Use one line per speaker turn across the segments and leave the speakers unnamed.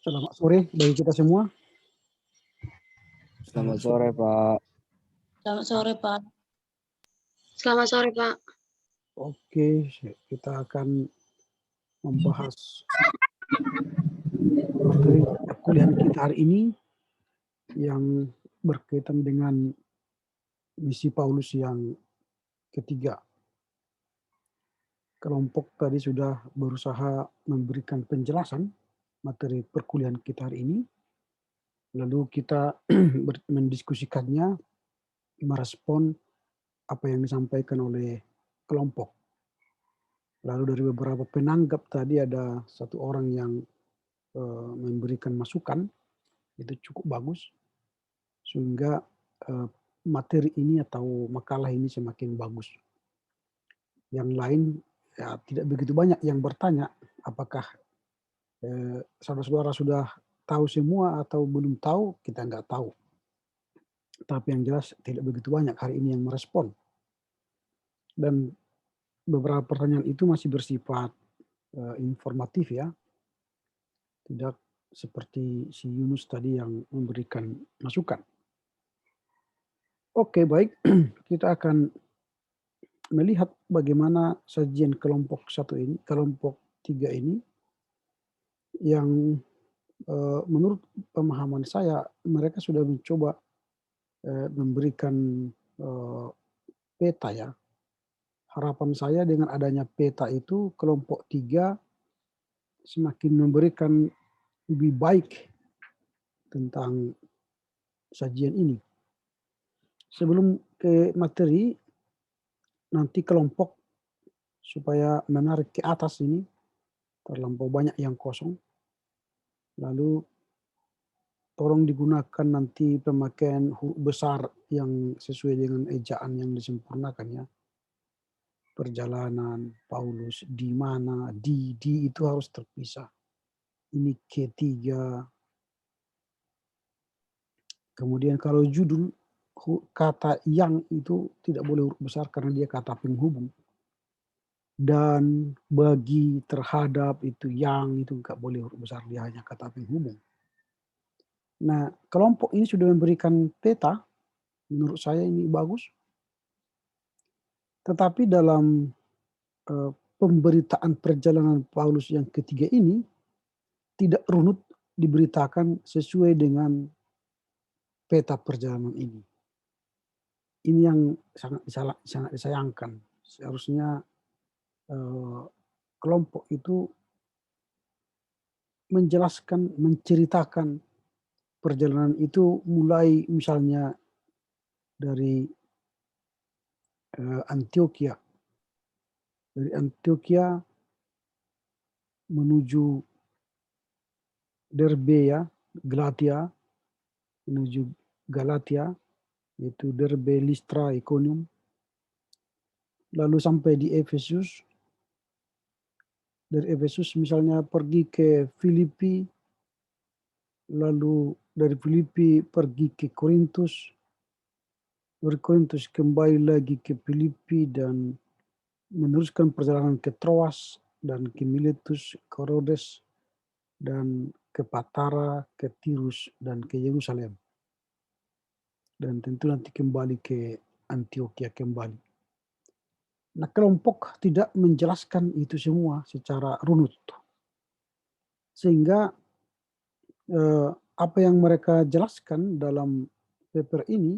Selamat sore bagi kita semua.
Selamat sore, Pak.
Selamat sore, Pak. Selamat sore, Pak.
Oke, kita akan membahas materi perkuliahan kita hari ini yang berkaitan dengan misi Paulus yang ketiga. Kelompok tadi sudah berusaha memberikan penjelasan materi perkuliahan kita hari ini. Lalu kita mendiskusikannya, merespon apa yang disampaikan oleh kelompok. Lalu dari beberapa penanggap tadi ada satu orang yang memberikan masukan, itu cukup bagus, sehingga materi ini atau makalah ini semakin bagus. Yang lain ya tidak begitu banyak yang bertanya apakah saudara-saudara sudah tahu semua atau belum tahu, kita nggak tahu. Tapi yang jelas tidak begitu banyak hari ini yang merespon. Dan beberapa pertanyaan itu masih bersifat informatif ya. Tidak seperti si Yunus tadi yang memberikan masukan. Oke, baik. Kita akan melihat bagaimana sajian kelompok 1 ini, kelompok 3 ini, yang menurut pemahaman saya, mereka sudah mencoba memberikan peta ya. Harapan saya dengan adanya peta itu, kelompok 3 semakin memberikan lebih baik tentang sajian ini. Sebelum ke materi, nanti kelompok supaya menarik ke atas ini, terlampau banyak yang kosong. Lalu tolong digunakan nanti pemakaian huruf besar yang sesuai dengan ejaan yang disempurnakan ya. Perjalanan, Paulus, di mana, di itu harus terpisah. Ini ketiga. Kemudian kalau judul, kata yang itu tidak boleh huruf besar karena dia kata penghubung. Dan bagi, terhadap itu yang itu enggak boleh huruf besar, dia hanya kata penghubung. Nah, kelompok ini sudah memberikan peta, menurut saya ini bagus. Tetapi dalam pemberitaan perjalanan Paulus yang ketiga ini tidak runut diberitakan sesuai dengan peta perjalanan ini. Ini yang sangat disayangkan. Seharusnya kelompok itu menjelaskan, menceritakan perjalanan itu mulai misalnya dari Antioquia. Dari Antioquia menuju Derbe ya, Galatia, menuju Galatia, yaitu Derbe, Listra, Iconium. Lalu sampai di Efesus. Dari Efesus misalnya pergi ke Filipi, lalu dari Filipi pergi ke Korintus, dari Korintus kembali lagi ke Filipi dan meneruskan perjalanan ke Troas dan ke Miletus, ke Rhodes, dan ke Patara, ke Tirus, dan ke Yerusalem. Dan tentu nanti kembali ke Antioquia kembali. Nah, kelompok tidak menjelaskan itu semua secara runut. Sehingga apa yang mereka jelaskan dalam paper ini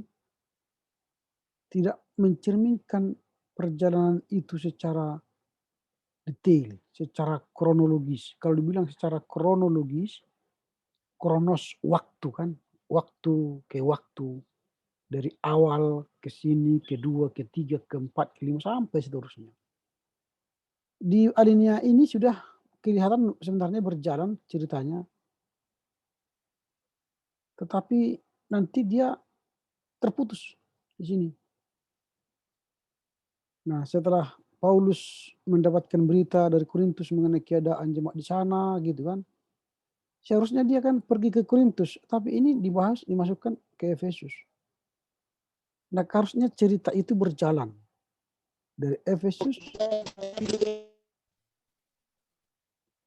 tidak mencerminkan perjalanan itu secara detail, secara kronologis. Kalau dibilang secara kronologis, kronos waktu kan, waktu ke waktu, dari awal ke sini, kedua, ketiga, keempat, kelima, sampai seterusnya. Di alinea ini sudah kelihatan sebenarnya berjalan ceritanya, tetapi nanti dia terputus di sini. Nah, setelah Paulus mendapatkan berita dari Korintus mengenai keadaan jemaat di sana gitu kan, seharusnya dia kan pergi ke Korintus, tapi ini dibahas, dimasukkan ke Efesus. Nah, harusnya cerita itu berjalan dari Efesus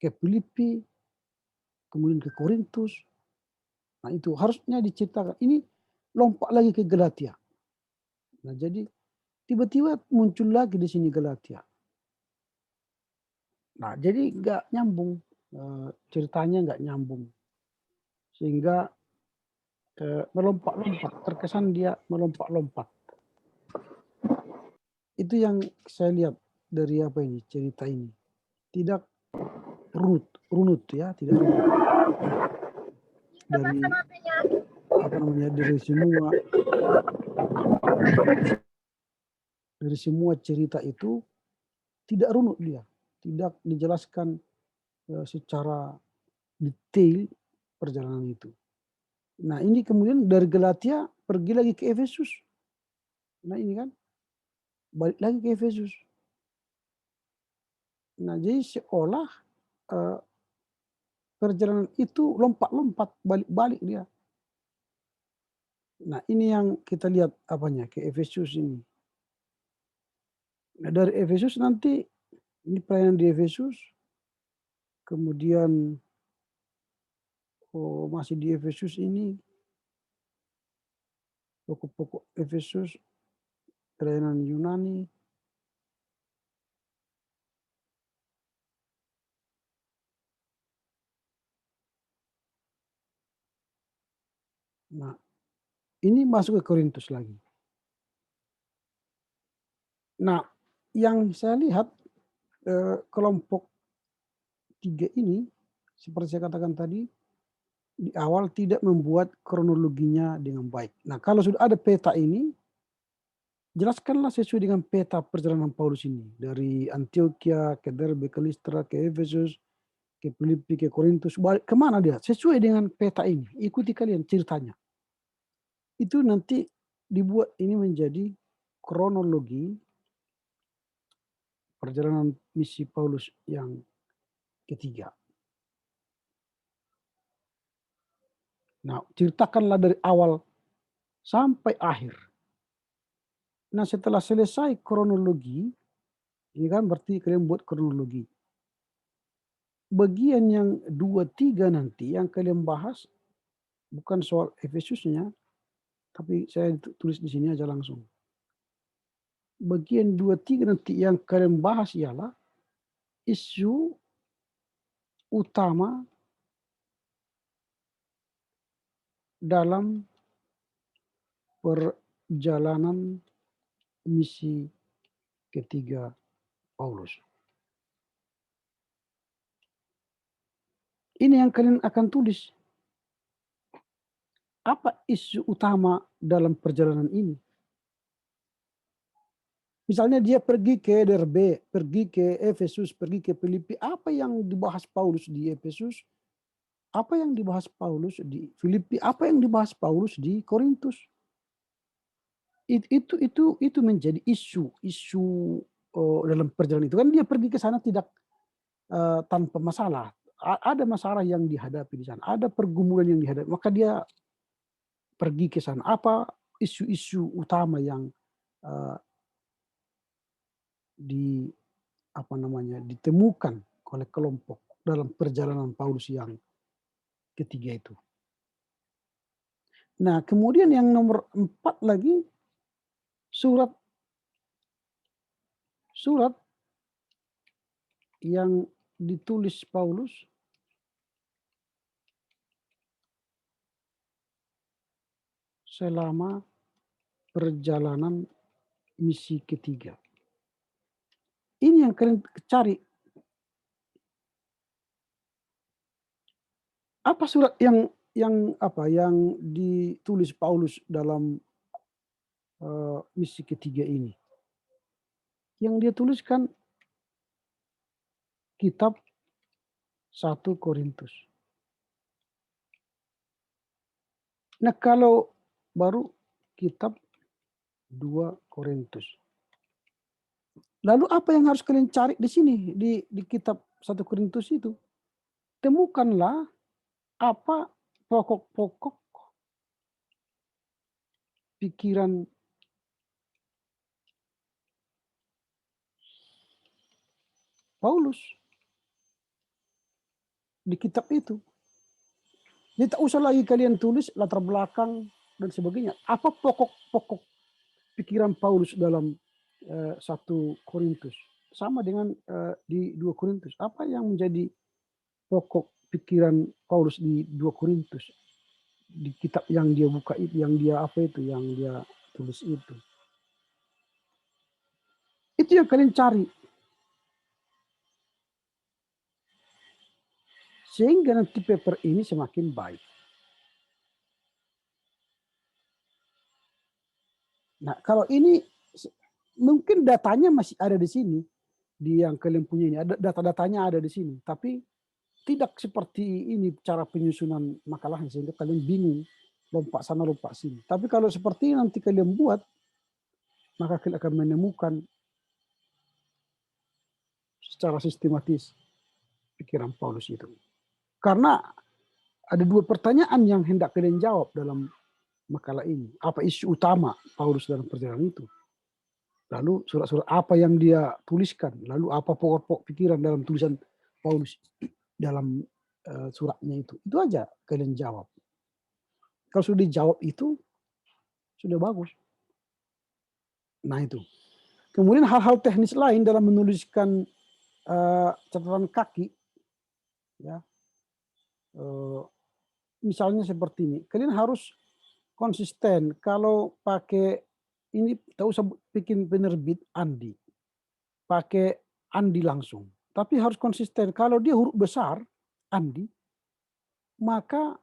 ke Filipi, kemudian ke Korintus. Nah itu harusnya diceritakan. Ini lompat lagi ke Galatia. Nah jadi tiba-tiba muncul lagi di sini Galatia. Nah jadi nggak nyambung, ceritanya nggak nyambung. Sehingga melompat-lompat, terkesan dia melompat-lompat. Itu yang saya lihat dari apa ini, cerita ini. Tidak runut ya, tidak runut. Dari apa namanya, dari semua cerita itu tidak runut dia, tidak dijelaskan secara detail perjalanan itu. Nah ini kemudian dari Galatia pergi lagi ke Efesus. Nah ini kan balik lagi ke Efesus. Nah jadi seolah perjalanan itu lompat-lompat, balik-balik dia. Nah ini yang kita lihat apanya ke Efesus ini. Nah dari Efesus nanti ini pelayanan di Efesus, kemudian masih di Efesus ini pokok-pokok Efesus, pelayanan Yunani. Nah ini masuk ke Korintus lagi. Nah yang saya lihat kelompok 3 ini seperti saya katakan tadi di awal tidak membuat kronologinya dengan baik. Nah kalau sudah ada peta ini, jelaskanlah sesuai dengan peta perjalanan Paulus ini. Dari Antioquia ke Derbe, ke Listra, ke Efesus, ke Filipi, ke Korintus, balik kemana dia? Sesuai dengan peta ini. Ikuti kalian ceritanya. Itu nanti dibuat ini menjadi kronologi perjalanan misi Paulus yang ketiga. Nah, ceritakanlah dari awal sampai akhir. Nah, setelah selesai kronologi, ini kan berarti kalian buat kronologi. Bagian yang 2, 3 nanti yang kalian bahas bukan soal Efesusnya, tapi saya tulis di sini aja langsung. Bagian 2, 3 nanti yang kalian bahas ialah isu utama dalam perjalanan misi ketiga Paulus. Ini yang kalian akan tulis. Apa isu utama dalam perjalanan ini? Misalnya dia pergi ke Derbe, pergi ke Efesus, pergi ke Filipi. Apa yang dibahas Paulus di Efesus? Apa yang dibahas Paulus di Filipi? Apa yang dibahas Paulus di Korintus? Itu menjadi isu dalam perjalanan itu. Kan dia pergi ke sana tidak tanpa masalah. Ada masalah yang dihadapi di sana. Ada pergumulan yang dihadapi. Maka dia pergi ke sana. Apa isu-isu utama yang ditemukan oleh kelompok dalam perjalanan Paulus yang ketiga itu. Nah, kemudian yang nomor 4 lagi surat yang ditulis Paulus selama perjalanan misi ketiga. Ini yang kalian cari. Apa surat yang ditulis Paulus dalam misi ketiga ini? Yang dia tuliskan kitab 1 Korintus. Nah, kalau baru kitab 2 Korintus. Lalu apa yang harus kalian cari di sini di kitab 1 Korintus itu? Temukanlah apa pokok-pokok pikiran Paulus di kitab itu. Jadi tak usah lagi kalian tulis latar belakang dan sebagainya. Apa pokok-pokok pikiran Paulus dalam 1 Korintus? Sama dengan di 2 Korintus. Apa yang menjadi pokok pikiran Paulus di 2 Korintus? Di kitab yang dia buka itu, yang dia yang dia tulis itu. Itu yang kalian cari. Sehingga nanti paper ini semakin baik. Nah, kalau ini mungkin datanya masih ada di sini, di yang kalian punya ini, ada data-datanya ada di sini, tapi tidak seperti ini cara penyusunan makalahnya sehingga kalian bingung lompat sana lompat sini. Tapi kalau seperti ini nanti kalian buat, maka kalian akan menemukan secara sistematis pikiran Paulus itu. Karena ada 2 pertanyaan yang hendak kalian jawab dalam makalah ini. Apa isu utama Paulus dalam perjalanan itu? Lalu surat-surat apa yang dia tuliskan? Lalu apa pokok-pokok pikiran dalam tulisan Paulus dalam suratnya itu? Itu aja kalian jawab. Kalau sudah dijawab itu, sudah bagus. Nah itu. Kemudian hal-hal teknis lain dalam menuliskan catatan kaki, ya, misalnya seperti ini. Kalian harus konsisten. Kalau pakai ini, tak usah bikin penerbit Andi, pakai Andi langsung. Tapi harus konsisten. Kalau dia huruf besar Andi, maka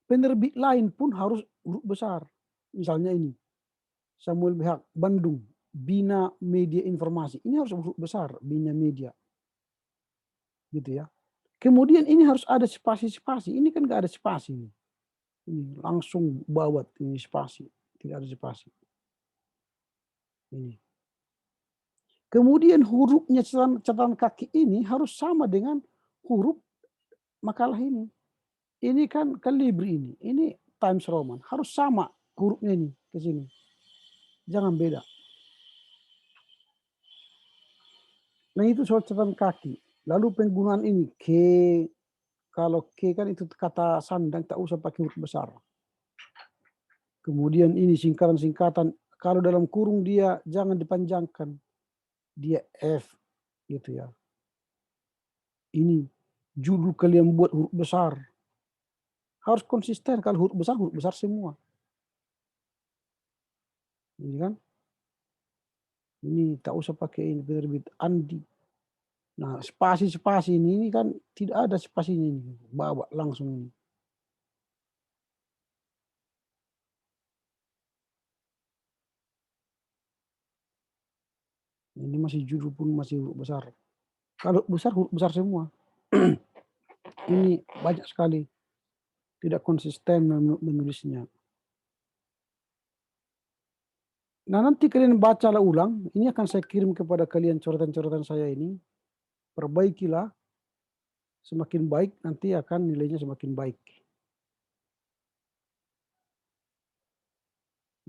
penerbit lain pun harus huruf besar. Misalnya ini, Samuel Behak, Bandung, Bina Media Informasi. Ini harus huruf besar, Bina Media. Gitu ya. Kemudian ini harus ada spasi-spasi. Ini kan nggak ada spasi. Ini langsung bawat ini spasi. Tidak ada spasi. Ini. Kemudian hurufnya catatan kaki ini harus sama dengan huruf makalah ini. Ini kan kalibri ini. Ini Times Roman. Harus sama hurufnya ini ke sini. Jangan beda. Nah itu soal catatan kaki. Lalu penggunaan ini K, kalau K kan itu kata sandang, tak usah pakai huruf besar. Kemudian ini singkatan-singkatan, kalau dalam kurung dia jangan dipanjangkan. Dia F gitu ya. Ini judul kalian buat huruf besar. Harus konsisten, kalau huruf besar semua. Ini kan. Ini tak usah pakai ini penerbit Andi. Nah, spasi-spasi ini kan tidak ada spasinya ini. Bawa langsung ini. Ini masih judul pun masih huruf besar. Kalau besar, huruf besar semua. Ini banyak sekali. Tidak konsisten menulisnya. Nah nanti kalian bacalah ulang. Ini akan saya kirim kepada kalian coretan-coretan saya ini. Perbaikilah. Semakin baik nanti akan nilainya semakin baik.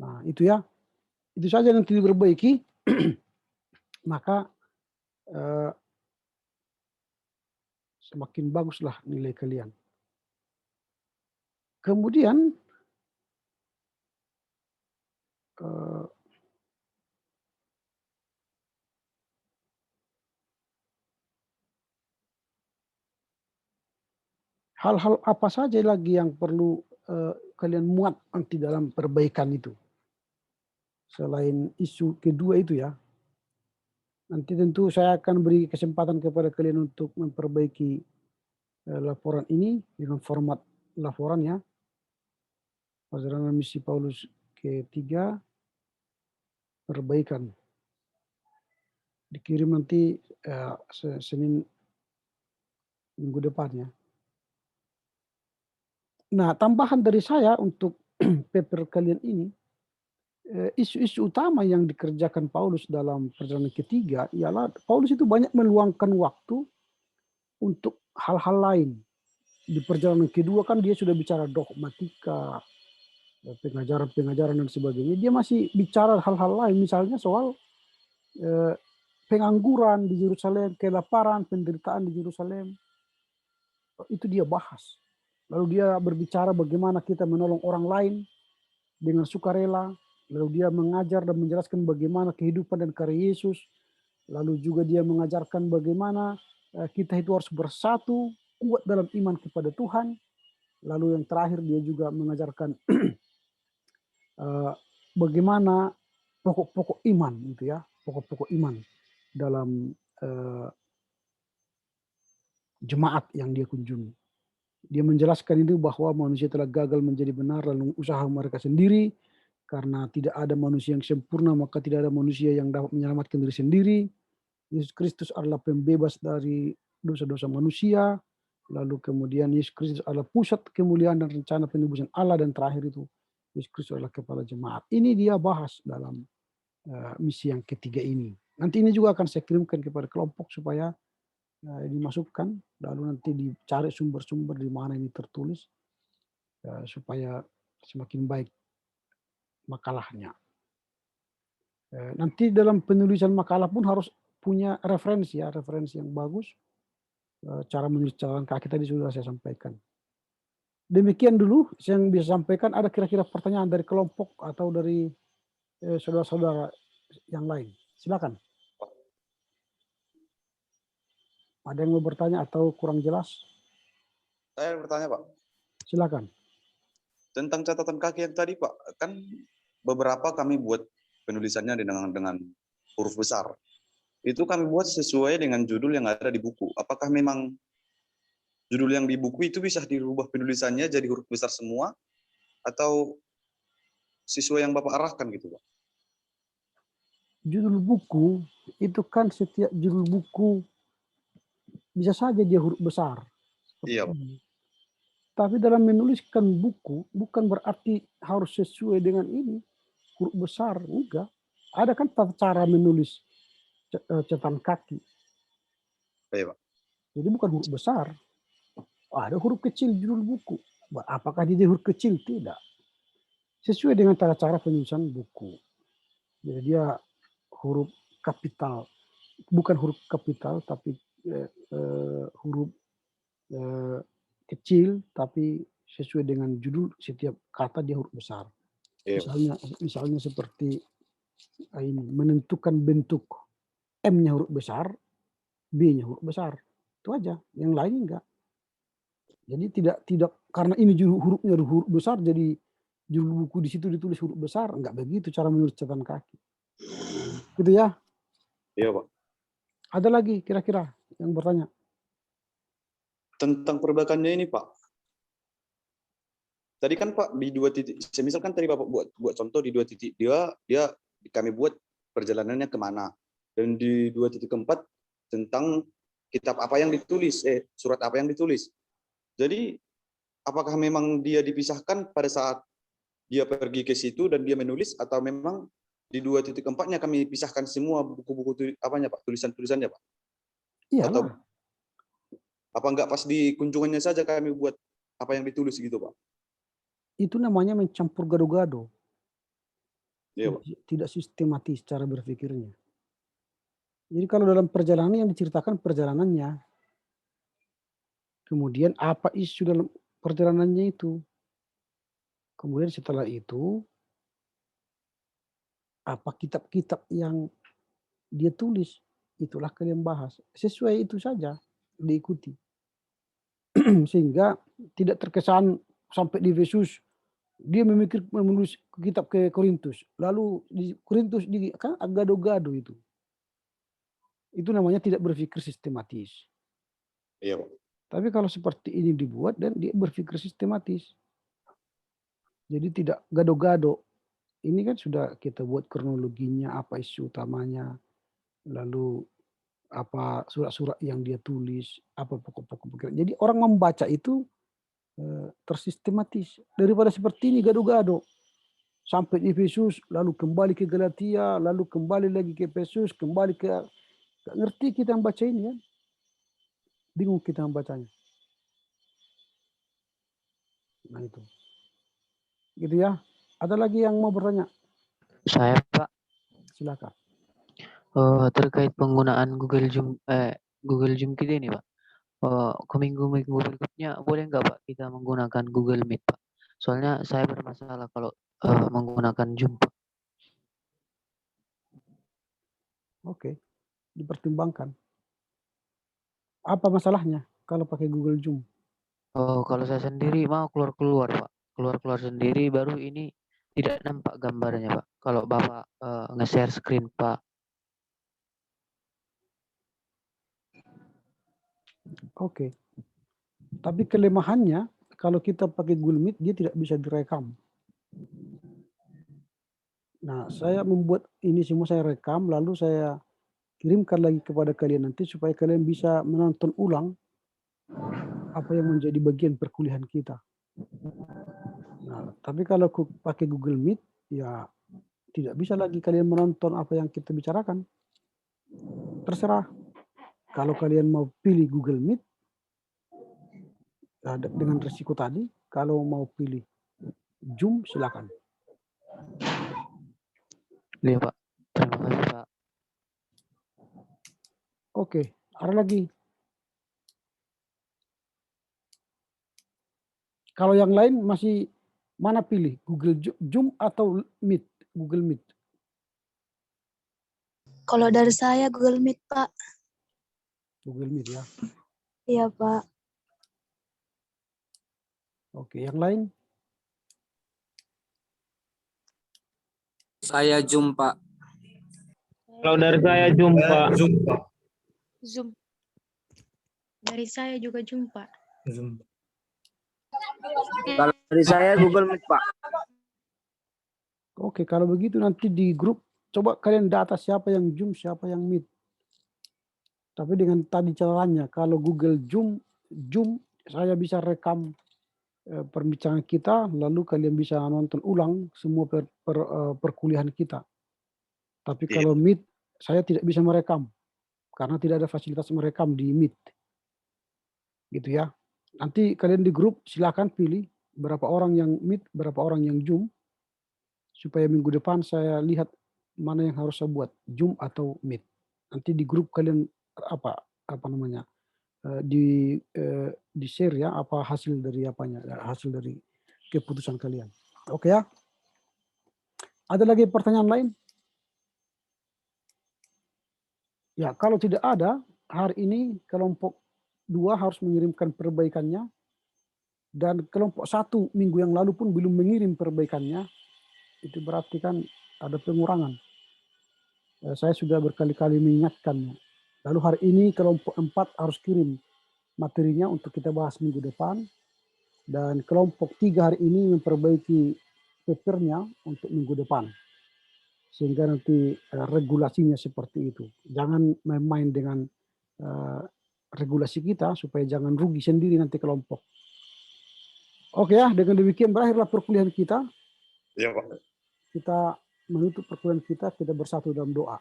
Nah itu ya. Itu saja nanti diperbaiki. Maka semakin baguslah nilai kalian. Kemudian hal-hal apa saja lagi yang perlu kalian muat nanti dalam perbaikan itu. Selain isu kedua itu ya. Nanti tentu saya akan beri kesempatan kepada kalian untuk memperbaiki laporan ini dengan format laporan ya. Perjalanan misi Paulus ketiga, perbaikan. Dikirim nanti Senin minggu depan ya. Nah, tambahan dari saya untuk paper kalian ini, isu-isu utama yang dikerjakan Paulus dalam perjalanan ketiga ialah Paulus itu banyak meluangkan waktu untuk hal-hal lain. Di perjalanan kedua kan dia sudah bicara dogmatika, pengajaran-pengajaran dan sebagainya. Dia masih bicara hal-hal lain, misalnya soal pengangguran di Yerusalem, kelaparan, penderitaan di Yerusalem. Itu dia bahas. Lalu dia berbicara bagaimana kita menolong orang lain dengan sukarela. Lalu dia mengajar dan menjelaskan bagaimana kehidupan dan karya Yesus. Lalu juga dia mengajarkan bagaimana kita itu harus bersatu, kuat dalam iman kepada Tuhan. Lalu yang terakhir dia juga mengajarkan bagaimana pokok-pokok iman gitu ya, pokok-pokok iman dalam jemaat yang dia kunjungi. Dia menjelaskan itu bahwa manusia telah gagal menjadi benar lalu usaha mereka sendiri, karena tidak ada manusia yang sempurna maka tidak ada manusia yang dapat menyelamatkan diri sendiri. Yesus Kristus adalah pembebas dari dosa-dosa manusia. Lalu kemudian Yesus Kristus adalah pusat kemuliaan dan rencana penebusan Allah, dan terakhir itu Yesus Kristus adalah kepala jemaat. Ini dia bahas dalam misi yang ketiga ini. Nanti ini juga akan saya kirimkan kepada kelompok supaya dimasukkan, lalu nanti dicari sumber-sumber di mana ini tertulis supaya semakin baik makalahnya. Nanti dalam penulisan makalah pun harus punya referensi ya, referensi yang bagus. Cara menulis catatan kaki tadi sudah saya sampaikan. Demikian dulu yang bisa sampaikan. Ada kira-kira pertanyaan dari kelompok atau dari saudara-saudara yang lain? Silakan. Ada yang mau bertanya atau kurang jelas?
Saya bertanya, Pak.
Silakan.
Tentang catatan kaki yang tadi, Pak, kan beberapa kami buat penulisannya dengan huruf besar. Itu kami buat sesuai dengan judul yang ada di buku. Apakah memang judul yang di buku itu bisa dirubah penulisannya jadi huruf besar semua, atau sesuai yang Bapak arahkan gitu, Pak?
Judul buku itu kan setiap judul buku bisa saja dia huruf besar.
Iya, Pak.
Tapi dalam menuliskan buku bukan berarti harus sesuai dengan ini huruf besar, enggak. Ada kan tata cara menulis catatan kaki.
Iya, Pak.
Jadi bukan huruf besar. Ada huruf kecil judul buku. Apakah dia huruf kecil? Tidak. Sesuai dengan tata cara penulisan buku. Jadi dia huruf kapital, bukan huruf kapital tapi huruf kecil, tapi sesuai dengan judul setiap kata dia huruf besar. Misalnya seperti ini, menentukan bentuk, M-nya huruf besar, B-nya huruf besar. Itu aja, yang lain enggak. Jadi tidak karena ini hurufnya huruf besar jadi judul buku di situ ditulis huruf besar, enggak begitu cara menulis catatan kaki. Gitu ya?
Iya, Pak.
Ada lagi kira-kira yang bertanya?
Tentang perbaikannya ini, Pak. Tadi kan Pak di 2 titik, misalkan tadi Bapak buat contoh di 2 titik dia kami buat perjalanannya kemana, dan di 2 titik keempat tentang kitab apa yang ditulis, surat apa yang ditulis. Jadi apakah memang dia dipisahkan pada saat dia pergi ke situ dan dia menulis, atau memang di 2 titik keempatnya kami pisahkan semua buku-buku apanya Pak, tulisan-tulisannya Pak?
Iya.
Atau apa enggak pas di kunjungannya saja kami buat apa yang ditulis gitu Pak?
Itu namanya mencampur gado-gado.
Iya, Pak.
Tidak sistematis cara berpikirnya. Jadi kalau dalam perjalanan yang diceritakan perjalanannya, kemudian apa isu dalam perjalanannya itu, kemudian setelah itu apa kitab-kitab yang dia tulis, itulah kalian bahas. Sesuai itu saja diikuti. Sehingga tidak terkesan sampai di Efesus dia menulis kitab ke Korintus, lalu di Korintus kan gado-gado itu. Itu namanya tidak berpikir sistematis.
Iya, Pak.
Tapi kalau seperti ini dibuat dan dia berpikir sistematis. Jadi tidak gado-gado. Ini kan sudah kita buat kronologinya, apa isu utamanya, lalu apa surat-surat yang dia tulis, apa pokok-pokok pikiran. Jadi orang membaca itu tersistematis. Daripada seperti ini gado-gado. Sampai di Efesus, lalu kembali ke Galatia, lalu kembali lagi ke Efesus, kembali ke... Gak ngerti kita membaca ini kan. Bingung kita membacanya. Nah itu. Gitu ya. Ada lagi yang mau bertanya?
Saya Pak,
Silakan.
terkait penggunaan Google Zoom kita ini Pak. ke minggu-minggu berikutnya boleh nggak Pak kita menggunakan Google Meet Pak? Soalnya saya bermasalah kalau menggunakan Zoom Pak.
Oke, dipertimbangkan. Apa masalahnya kalau pakai Google Zoom?
Kalau saya sendiri mau keluar-keluar Pak. Keluar-keluar sendiri baru ini tidak nampak gambarnya Pak. Kalau Bapak nge-share screen Pak.
Oke. Tapi kelemahannya kalau kita pakai Google Meet dia tidak bisa direkam. Nah, saya membuat ini semua saya rekam lalu saya kirimkan lagi kepada kalian nanti supaya kalian bisa menonton ulang apa yang menjadi bagian perkuliahan kita. Nah, tapi kalau pakai Google Meet ya tidak bisa lagi kalian menonton apa yang kita bicarakan. Terserah. Kalau kalian mau pilih Google Meet dengan resiko tadi, kalau mau pilih Zoom silakan.
Iya Pak. Terima kasih Pak.
Oke, ada lagi. Kalau yang lain masih mana pilih? Google Zoom atau Meet? Google Meet.
Kalau dari saya Google Meet, Pak.
Google Meet ya.
Iya, Pak.
Oke, yang lain?
Saya Zoom, Pak.
Kalau dari saya Zoom, Pak.
Zoom. Dari saya juga Zoom, Pak.
Kalau dari saya Google Meet, Pak.
Oke, kalau begitu nanti di grup coba kalian data siapa yang Zoom, siapa yang Meet. Tapi dengan tadi caranya, kalau Google Zoom saya bisa rekam perbincangan kita, lalu kalian bisa nonton ulang semua perkuliahan kita. Tapi kalau Meet, saya tidak bisa merekam, karena tidak ada fasilitas merekam di Meet. Gitu ya. Nanti kalian di grup silakan pilih berapa orang yang Meet, berapa orang yang Zoom, supaya minggu depan saya lihat mana yang harus saya buat, Zoom atau Meet. Nanti di grup kalian apa namanya di share ya apa hasil dari hasil dari keputusan kalian. Oke ya. Ada lagi pertanyaan lain? Ya, kalau tidak ada, hari ini kelompok 2 harus mengirimkan perbaikannya, dan kelompok 1 minggu yang lalu pun belum mengirim perbaikannya, itu berarti kan ada pengurangan. Saya sudah berkali-kali mengingatkannya. Lalu hari ini kelompok 4 harus kirim materinya untuk kita bahas minggu depan, dan kelompok 3 hari ini memperbaiki papernya untuk minggu depan. Sehingga nanti regulasinya seperti itu. Jangan main-main dengan regulasi kita supaya jangan rugi sendiri nanti kelompok. Oke ya, dengan demikian berakhirlah perkuliahan kita.
Iya, Pak.
Kita menutup perkuliahan kita bersatu dalam doa.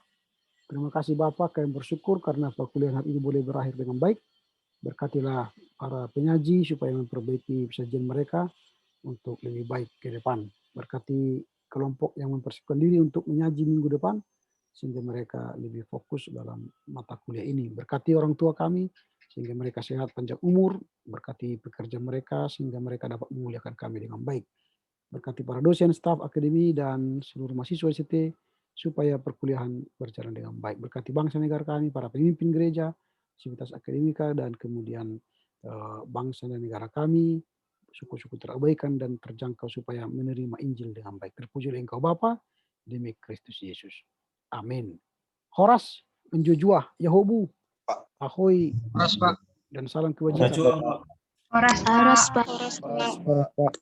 Terima kasih Bapak, kami bersyukur karena perkuliahan hari ini boleh berakhir dengan baik. Berkatilah para penyaji supaya memperbaiki sajian mereka untuk lebih baik ke depan. Berkati kelompok yang mempersiapkan diri untuk menyaji minggu depan, sehingga mereka lebih fokus dalam mata kuliah ini. Berkati orang tua kami, sehingga mereka sehat panjang umur. Berkati pekerja mereka, sehingga mereka dapat memuliakan kami dengan baik. Berkati para dosen, staf akademi, dan seluruh mahasiswa ICT, supaya perkuliahan berjalan dengan baik. Berkati bangsa negara kami, para pemimpin gereja, sivitas akademika, dan kemudian bangsa dan negara kami, suku-suku terabaikan dan terjangkau supaya menerima Injil dengan baik. Terpujilah Engkau Bapa, demi Kristus Yesus. Amin. Horas, menjujuah, Yahobu, ahoy,
Horas, Pak.
dan salam kebajikan.
Aras, Pak.
Horas, Pak.